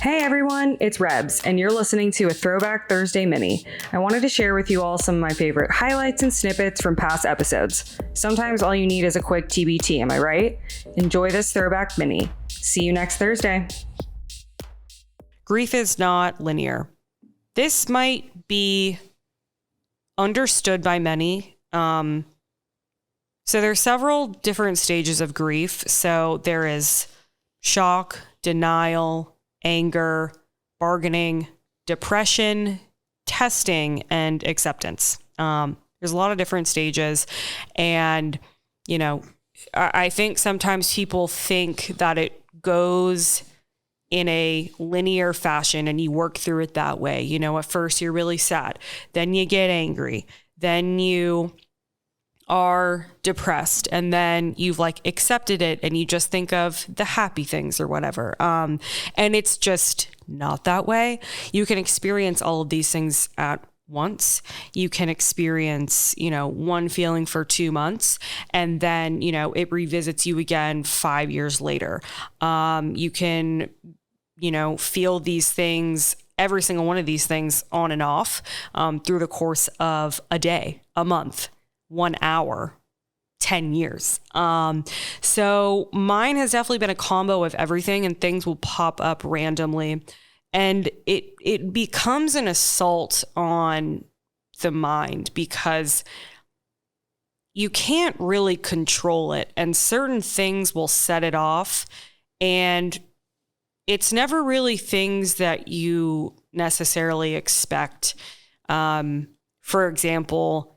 Hey everyone, it's Rebs, and you're listening to a Throwback Thursday mini. I wanted to share with you all some of my favorite highlights and snippets from past episodes. Sometimes all you need is a quick TBT, am I right? Enjoy this Throwback mini. See you next Thursday. Grief is not linear. This might be understood by many. So there's several different stages of grief. So there is shock, denial, anger, bargaining, depression, testing, and acceptance. There's a lot of different stages. And, you know, I think sometimes people think that it goes in a linear fashion and you work through it that way. You know, at first you're really sad, then you get angry, then you are depressed, and then you've like accepted it and you just think of the happy things or whatever. And it's just not that way. You can experience all of these things at once. You can experience, you know, one feeling for 2 months and then, you know, it revisits you again 5 years later. You can, you know, feel these things, every single one of these things on and off through the course of a day, a month, 1 hour, 10 years. So mine has definitely been a combo of everything, and things will pop up randomly. And it becomes an assault on the mind because you can't really control it, and certain things will set it off. And it's never really things that you necessarily expect. For example,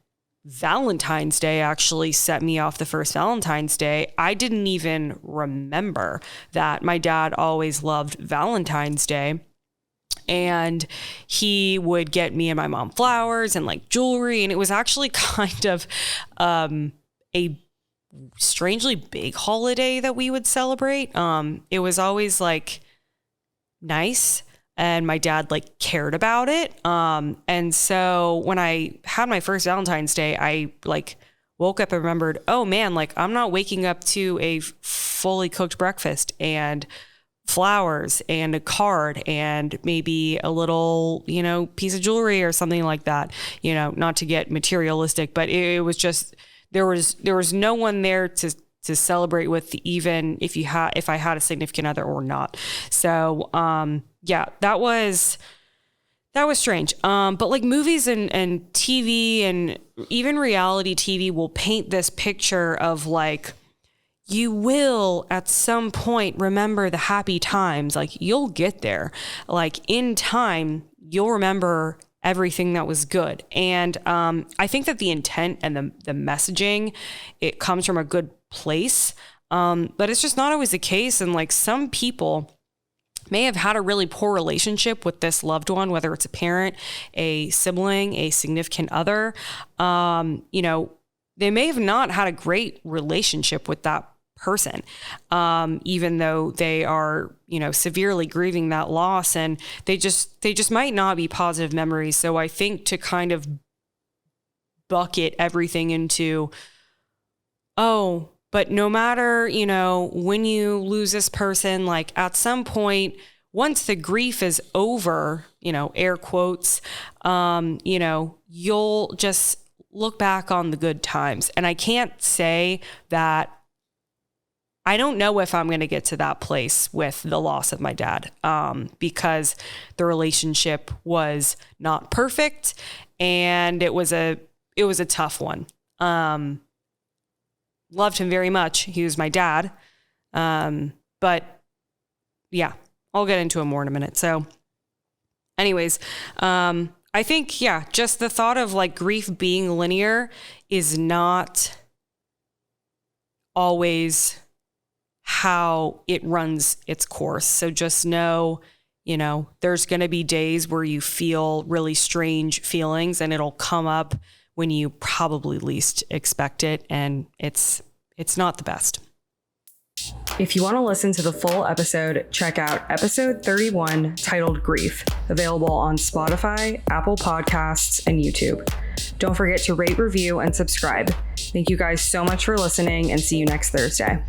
Valentine's Day actually set me off the first Valentine's Day. I didn't even remember that. My dad always loved Valentine's Day, and he would get me and my mom flowers and like jewelry. And it was actually kind of a strangely big holiday that we would celebrate. It was always like nice. And my dad like cared about it. And so when I had my first Valentine's Day, I like woke up and remembered, oh man, like I'm not waking up to a fully cooked breakfast and flowers and a card and maybe a little, you know, piece of jewelry or something like that, you know, not to get materialistic, but it was just, there was no one there to celebrate with, even if I had a significant other or not. So, yeah, that was strange. But like movies and TV and even reality TV will paint this picture of like, you will at some point remember the happy times. Like you'll get there, like in time, you'll remember everything that was good. And I think that the intent and the messaging, it comes from a good place. But it's just not always the case. And like some people may have had a really poor relationship with this loved one, whether it's a parent, a sibling, a significant other. You know, they may have not had a great relationship with that person, even though they are, you know, severely grieving that loss, and they just might not be positive memories. So I think to kind of bucket everything into, oh, but no matter, you know, when you lose this person, like at some point, once the grief is over, you know, air quotes, you know, you'll just look back on the good times. And I can't say that, I don't know if I'm going to get to that place with the loss of my dad, because the relationship was not perfect and it was a tough one. Loved him very much. He was my dad. But yeah, I'll get into it more in a minute. So anyways, I think, yeah, just the thought of like grief being linear is not always how it runs its course. So just know, you know, there's going to be days where you feel really strange feelings and it'll come up when you probably least expect it. And it's not the best. If you want to listen to the full episode, check out episode 31 titled Grief, available on Spotify, Apple Podcasts, and YouTube. Don't forget to rate, review, and subscribe. Thank you guys so much for listening, and see you next Thursday.